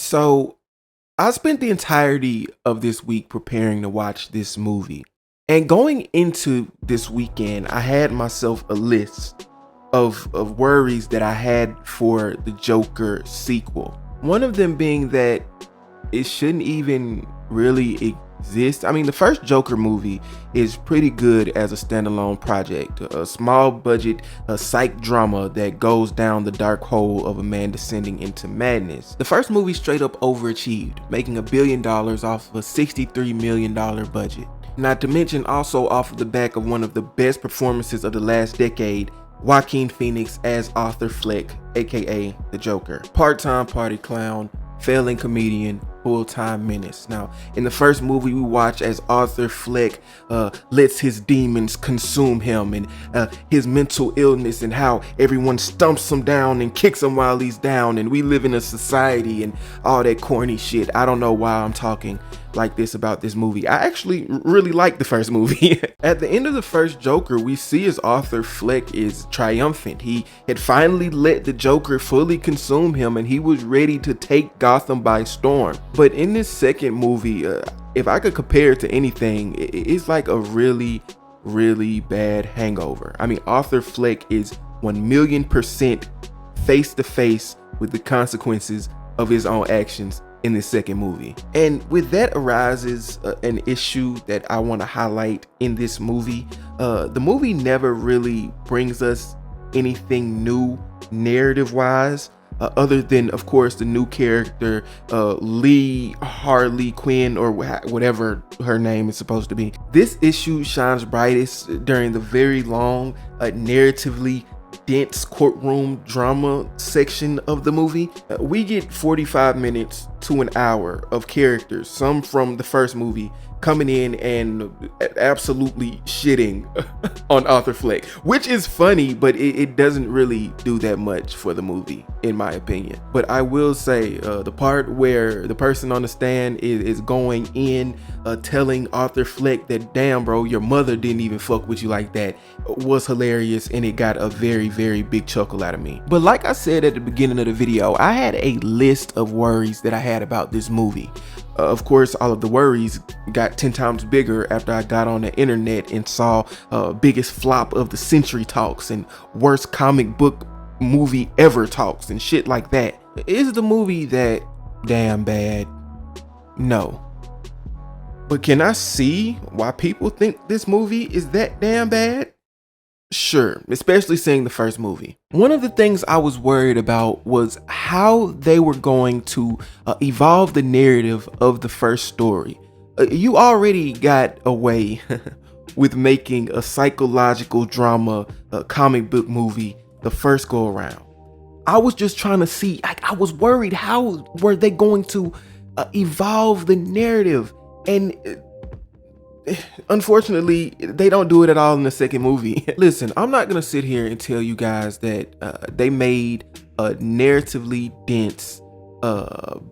So I spent the entirety of this week preparing to watch this movie. And going into this weekend, I had myself a list of worries that I had for the Joker sequel. One of them being that it shouldn't even really exist. I mean, the first Joker movie is pretty good as a standalone project, a small budget, a psych drama that goes down the dark hole of a man descending into madness. The first movie straight up overachieved, making $1 billion off of a $63 million budget. Not to mention also off of the back of one of the best performances of the last decade, Joaquin Phoenix as Arthur Fleck, aka the Joker. Part-time party clown, failing comedian, full-time menace. Now, in the first movie we watch as Arthur Fleck lets his demons consume him, and his mental illness, and how everyone stumps him down and kicks him while he's down, and we live in a society and all that corny shit. I don't know why I'm talking like this about this movie. I actually really like the first movie. At the end of the first Joker, we see as Arthur Fleck is triumphant. He had finally let the Joker fully consume him, and he was ready to take Gotham by storm. But in this second movie, if I could compare it to anything, it's like a really bad hangover. I mean, Arthur Fleck is 1,000,000% face to face with the consequences of his own actions in this second movie. And with that arises an issue that I want to highlight in this movie. The movie never really brings us anything new narrative wise, other than of course the new character Lee Harley Quinn, or whatever her name is supposed to be. This issue shines brightest during the very long narratively dense courtroom drama section of the movie. We get 45 minutes to an hour of characters, some from the first movie, coming in and absolutely shitting on Arthur Fleck, which is funny, but it doesn't really do that much for the movie, in my opinion. But I will say the part where the person on the stand is going in telling Arthur Fleck that, damn bro, your mother didn't even fuck with you like that, was hilarious, and it got a very big chuckle out of me. But like I said at the beginning of the video, I had a list of worries that I had about this movie. Of course, all of the worries got 10 times bigger after I got on the internet and saw biggest flop of the century talks and worst comic book movie ever talks and shit like that. Is the movie that damn bad? No. But can I see why people think this movie is that damn bad? Sure, especially seeing the first movie. One of the things I was worried about was how they were going to evolve the narrative of the first story. You already got away with making a psychological drama comic book movie the first go around. I was just trying to see, I was worried, how were they going to evolve the narrative? And unfortunately, they don't do it at all in the second movie. Listen, I'm not gonna sit here and tell you guys that they made a narratively dense,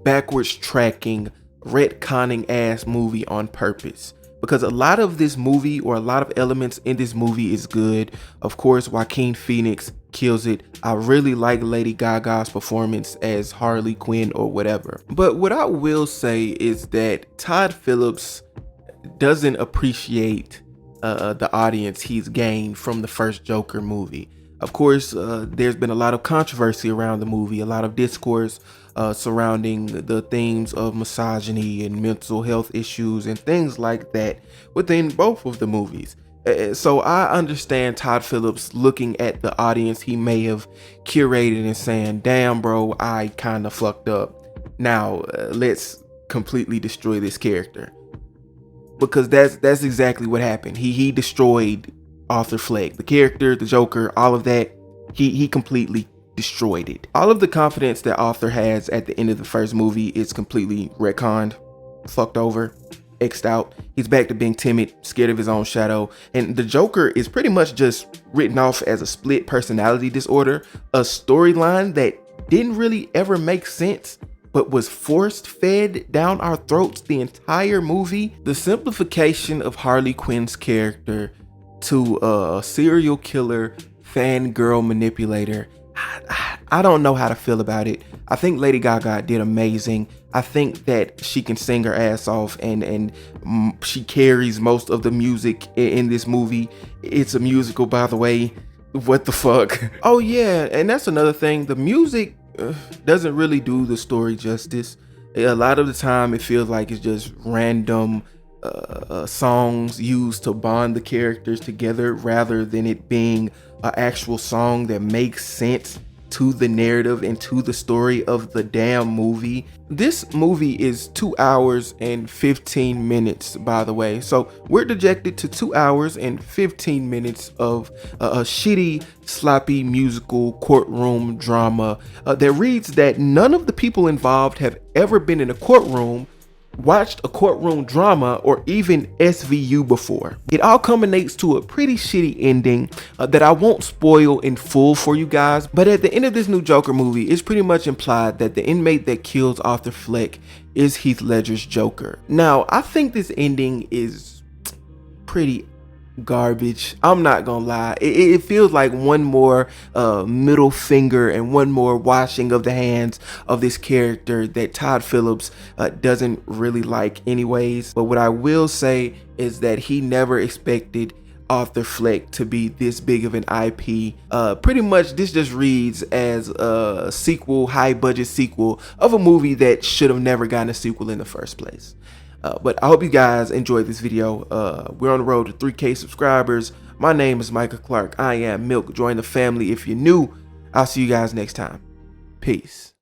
backwards tracking, retconning ass movie on purpose. Because a lot of this movie, or a lot of elements in this movie, is good. Of course, Joaquin Phoenix kills it. I really like Lady Gaga's performance as Harley Quinn or whatever. But what I will say is that Todd Phillips doesn't appreciate the audience he's gained from the first Joker movie. Of course, there's been a lot of controversy around the movie, a lot of discourse surrounding the themes of misogyny and mental health issues and things like that within both of the movies. So I understand Todd Phillips looking at the audience he may have curated and saying, damn bro, I kind of fucked up. Now let's completely destroy this character. Because that's exactly what happened. He destroyed Arthur Fleck, the character, the Joker, all of that. He completely destroyed it. All of the confidence that Arthur has at the end of the first movie is completely retconned, fucked over, X'd out. He's back to being timid, scared of his own shadow. And the Joker is pretty much just written off as a split personality disorder, a storyline that didn't really ever make sense, but was forced fed down our throats the entire movie. The simplification of Harley Quinn's character to a serial killer, fangirl manipulator, I don't know how to feel about it. I think Lady Gaga did amazing. I think that she can sing her ass off, and she carries most of the music in this movie. It's a musical, by the way. What the fuck? Oh yeah, and that's another thing. The music doesn't really do the story justice. A lot of the time it feels like it's just random songs used to bond the characters together rather than it being an actual song that makes sense to the narrative and to the story of the damn movie. This movie is 2 hours and 15 minutes, by the way. So we're dejected to 2 hours and 15 minutes of a shitty, sloppy musical courtroom drama that reads that none of the people involved have ever been in a courtroom, watched a courtroom drama, or even SVU before. It all culminates to a pretty shitty ending that I won't spoil in full for you guys, but at the end of this new Joker movie, it's pretty much implied that the inmate that kills Arthur Fleck is Heath Ledger's Joker. Now, I think this ending is pretty garbage. I'm not gonna lie. It feels like one more middle finger and one more washing of the hands of this character that Todd Phillips doesn't really like anyways. But what I will say is that he never expected Arthur Fleck to be this big of an IP. Pretty much this just reads as a sequel, high budget sequel of a movie that should have never gotten a sequel in the first place. But I hope you guys enjoyed this video. We're on the road to 3K subscribers. My name is Micah Clark. I am Milk. Join the family if you're new. I'll see you guys next time. Peace.